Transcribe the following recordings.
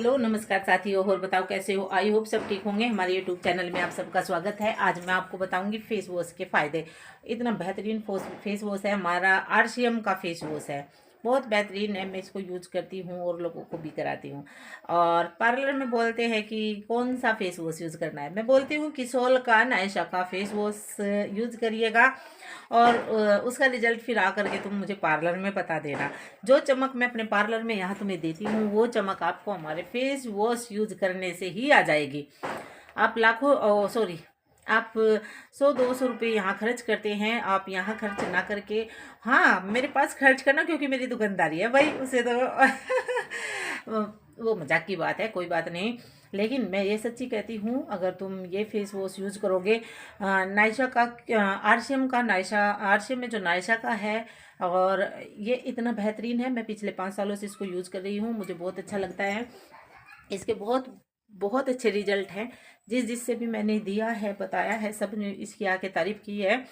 Hello नमस्कार साथियों, और बताओ कैसे हो। आई होप सब ठीक होंगे। हमारे यूट्यूब चैनल में आप सबका स्वागत है। आज मैं आपको बताऊंगी फेस वॉश के फ़ायदे। इतना बेहतरीन फेस वॉश है हमारा, आरसीएम का फेस वॉश है। बहुत बेहतरीन है, मैं इसको यूज करती हूँ और लोगों को भी कराती हूँ। और पार्लर में बोलते हैं कि कौन सा फेस वॉश यूज़ करना है, मैं बोलती हूँ किसोल का नायशा का फेस वॉश यूज़ करिएगा। और उसका रिजल्ट फिर आकर के तुम मुझे पार्लर में बता देना। जो चमक मैं अपने पार्लर में यहाँ तुम्हें देती हूँ, वो चमक आपको हमारे फेस वॉश यूज करने से ही आ जाएगी। आप लाखों सॉरी आप 100-200 रुपये यहाँ खर्च करते हैं, आप यहाँ खर्च ना करके हाँ मेरे पास खर्च करना, क्योंकि मेरी दुकानदारी है भाई, उसे तो वो मजाक की बात है, कोई बात नहीं। लेकिन मैं ये सच्ची कहती हूँ, अगर तुम ये फेस वॉश यूज़ करोगे नायशा का, आरसीएम का नायशा, आरसीएम में जो नायशा का है, और ये इतना बेहतरीन है। मैं पिछले 5 सालों से इसको यूज़ कर रही हूँ, मुझे बहुत अच्छा लगता है। इसके बहुत बहुत अच्छे रिजल्ट हैं। जिससे भी मैंने दिया है, बताया है, सब ने इसकी आके तारीफ़ की है।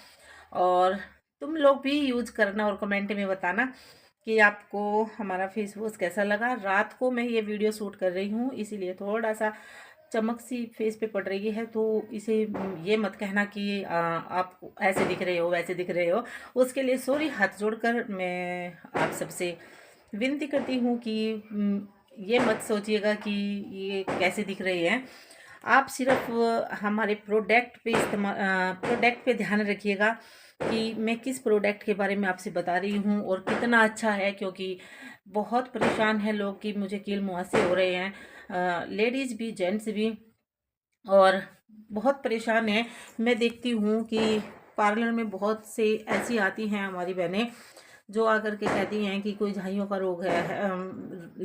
और तुम लोग भी यूज करना और कमेंट में बताना कि आपको हमारा फेस वॉश कैसा लगा। रात को मैं ये वीडियो शूट कर रही हूँ, इसीलिए थोड़ा सा चमक सी फेस पे पड़ रही है, तो इसे ये मत कहना कि आप ऐसे दिख रहे हो वैसे दिख रहे हो। उसके लिए सॉरी, हाथ जोड़कर मैं आप सबसे विनती करती हूँ कि ये मत सोचिएगा कि ये कैसे दिख रहे हैं। आप सिर्फ हमारे प्रोडक्ट पे ध्यान रखिएगा कि मैं किस प्रोडक्ट के बारे में आपसे बता रही हूँ और कितना अच्छा है। क्योंकि बहुत परेशान हैं लोग कि मुझे कील मुहासे हो रहे हैं, लेडीज़ भी जेंट्स भी, और बहुत परेशान है। मैं देखती हूँ कि पार्लर में बहुत से ऐसी आती हैं हमारी बहनें, जो आकर के कहती हैं कि कोई झाइयों का रोग है।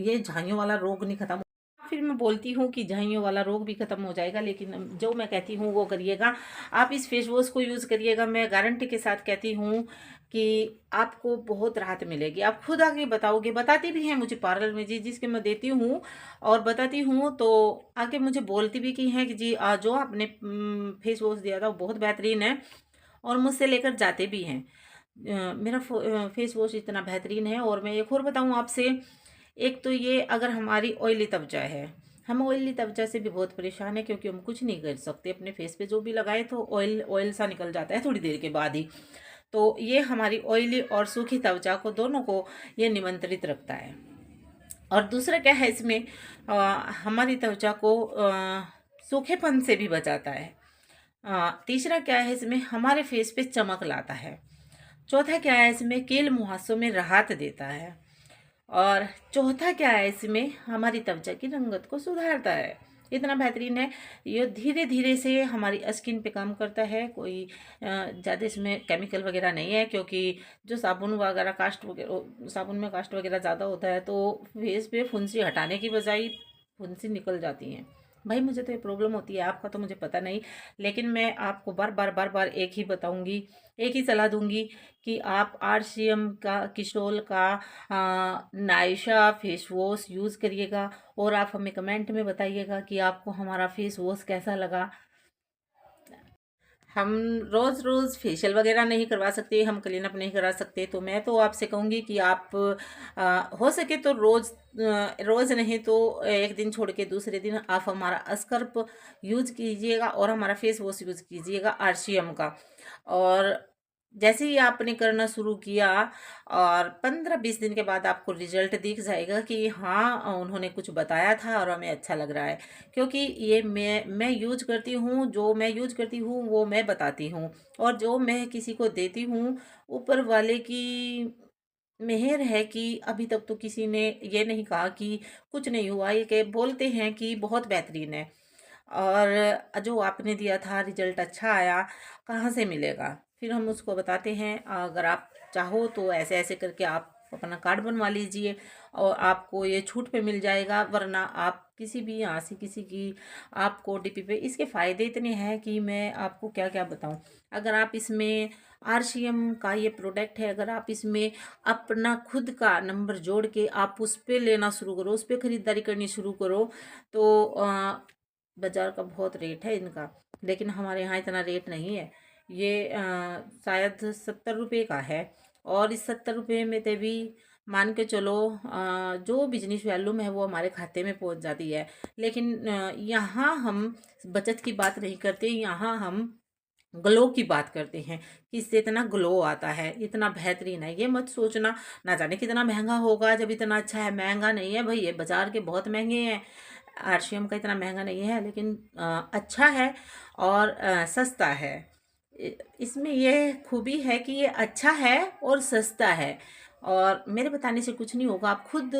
ये झाइयों वाला रोग नहीं खत्म। फिर मैं बोलती हूँ कि झाइयों वाला रोग भी खत्म हो जाएगा, लेकिन जो मैं कहती हूँ वो करिएगा। आप इस फेस वॉश को यूज़ करिएगा, मैं गारंटी के साथ कहती हूँ कि आपको बहुत राहत मिलेगी। आप खुद आगे बताओगे, बताती भी हैं मुझे पार्लर में, जी जिसके मैं देती हूँ और बताती हूँ, तो आगे मुझे बोलती भी की हैं कि जी जो आपने फेस वॉश दिया था वो बहुत बेहतरीन है, और मुझसे लेकर जाते भी हैं। मेरा फेस वॉश इतना बेहतरीन है। और मैं एक और बताऊँ आपसे, एक तो ये, अगर हमारी ऑयली त्वचा है, हम ऑयली त्वचा से भी बहुत परेशान है, क्योंकि हम कुछ नहीं कर सकते अपने फेस पे, जो भी लगाए तो ऑयल ऑयल सा निकल जाता है थोड़ी देर के बाद ही। तो ये हमारी ऑयली और सूखी त्वचा को, दोनों को ये निमंत्रित रखता है। और दूसरा क्या है इसमें, हमारी त्वचा को सूखेपन से भी बचाता है। तीसरा क्या है इसमें, हमारे फेस पे चमक लाता है। चौथा क्या है इसमें, कील मुहासों में राहत देता है। और चौथा क्या है इसमें, हमारी त्वचा की रंगत को सुधारता है। इतना बेहतरीन है। ये धीरे धीरे से हमारी स्किन पे काम करता है। कोई ज़्यादा इसमें केमिकल वगैरह नहीं है, क्योंकि जो साबुन वगैरह कास्ट वगैरह, साबुन में कास्ट वगैरह ज़्यादा होता है, तो फेस पे फुंसी हटाने की बजाय फुंसी निकल जाती हैं। भाई मुझे तो ये प्रॉब्लम होती है, आपका तो मुझे पता नहीं। लेकिन मैं आपको बार बार बार बार एक ही बताऊंगी, एक ही सलाह दूंगी कि आप आरसीएम का, किशोल का नायशा फेस वॉश यूज़ करिएगा। और आप हमें कमेंट में बताइएगा कि आपको हमारा फेस वॉश कैसा लगा। हम रोज़ रोज़ फेशियल वगैरह नहीं करवा सकते, हम क्लीन अप नहीं करा सकते, तो मैं तो आपसे कहूँगी कि आप हो सके तो रोज़ नहीं तो एक दिन छोड़ के दूसरे दिन आप हमारा स्क्रब यूज़ कीजिएगा और हमारा फेस वॉश यूज़ कीजिएगा आरसीएम का। और जैसे ही आपने करना शुरू किया, और 15-20 दिन के बाद आपको रिजल्ट दिख जाएगा कि हाँ उन्होंने कुछ बताया था और हमें अच्छा लग रहा है। क्योंकि ये मैं यूज करती हूँ, जो मैं यूज करती हूँ वो मैं बताती हूँ, और जो मैं किसी को देती हूँ, ऊपर वाले की मेहर है कि अभी तक तो किसी ने ये नहीं कहा कि कुछ नहीं हुआ। ये के बोलते हैं कि बहुत बेहतरीन है। और जो आपने दिया था रिजल्ट अच्छा आया, कहाँ से मिलेगा, फिर हम उसको बताते हैं। अगर आप चाहो तो ऐसे ऐसे करके आप अपना कार्ड बनवा लीजिए और आपको ये छूट पे मिल जाएगा। वरना आप किसी भी यहाँ से किसी की आपको डीपी पे, इसके फ़ायदे इतने हैं कि मैं आपको क्या क्या बताऊँ। अगर आप इसमें आरसीएम का ये प्रोडक्ट है, अगर आप इसमें अपना खुद का नंबर जोड़ के आप उस पर लेना शुरू करो, उस पर ख़रीदारी करनी शुरू करो, तो बाज़ार का बहुत रेट है इनका, लेकिन हमारे यहाँ इतना रेट नहीं है। ये शायद 70 रुपये का है, और इस 70 रुपये में तभी मान के चलो जो बिजनेस वैल्यूम है वो हमारे खाते में पहुंच जाती है। लेकिन यहाँ हम बचत की बात नहीं करते, यहाँ हम ग्लो की बात करते हैं कि इससे इतना ग्लो आता है, इतना बेहतरीन है। ये मत सोचना ना जाने कितना महंगा होगा, जब इतना अच्छा है। महंगा नहीं है भाई, ये बाजार के बहुत महंगे हैं। आरसीएम का इतना महंगा नहीं है, लेकिन अच्छा है और सस्ता है। इसमें ये खूबी है कि ये अच्छा है और सस्ता है, और मेरे बताने से कुछ नहीं होगा। आप खुद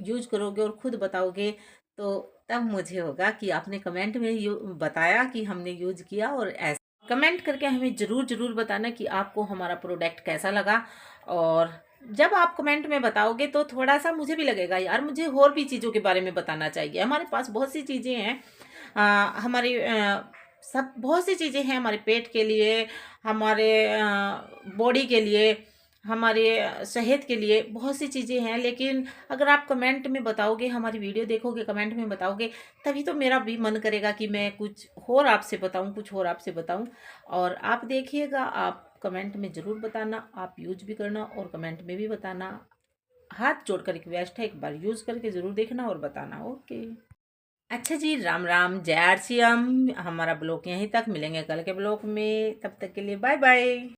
यूज करोगे और खुद बताओगे, तो तब मुझे होगा कि आपने कमेंट में बताया कि हमने यूज किया। और ऐसा कमेंट करके हमें ज़रूर ज़रूर बताना कि आपको हमारा प्रोडक्ट कैसा लगा। और जब आप कमेंट में बताओगे तो थोड़ा सा मुझे भी लगेगा यार, मुझे और भी चीज़ों के बारे में बताना चाहिए। हमारे पास बहुत सी चीज़ें हैं, हमारी सब बहुत सी चीज़ें हैं हमारे पेट के लिए, हमारे बॉडी के लिए, हमारे सेहत के लिए बहुत सी चीज़ें हैं। लेकिन अगर आप कमेंट में बताओगे, हमारी वीडियो देखोगे, कमेंट में बताओगे, तभी तो मेरा भी मन करेगा कि मैं कुछ और आपसे बताऊं, कुछ और आपसे बताऊं। और आप देखिएगा, आप कमेंट में ज़रूर बताना, आप यूज भी करना और कमेंट में भी बताना। हाथ जोड़कर रिक्वेस्ट है, एक बार यूज़ करके ज़रूर देखना और बताना। ओके, अच्छा जी, राम राम, जय आर सी एम। हमारा ब्लॉग यहीं तक, मिलेंगे कल के ब्लॉग में, तब तक के लिए बाय बाय।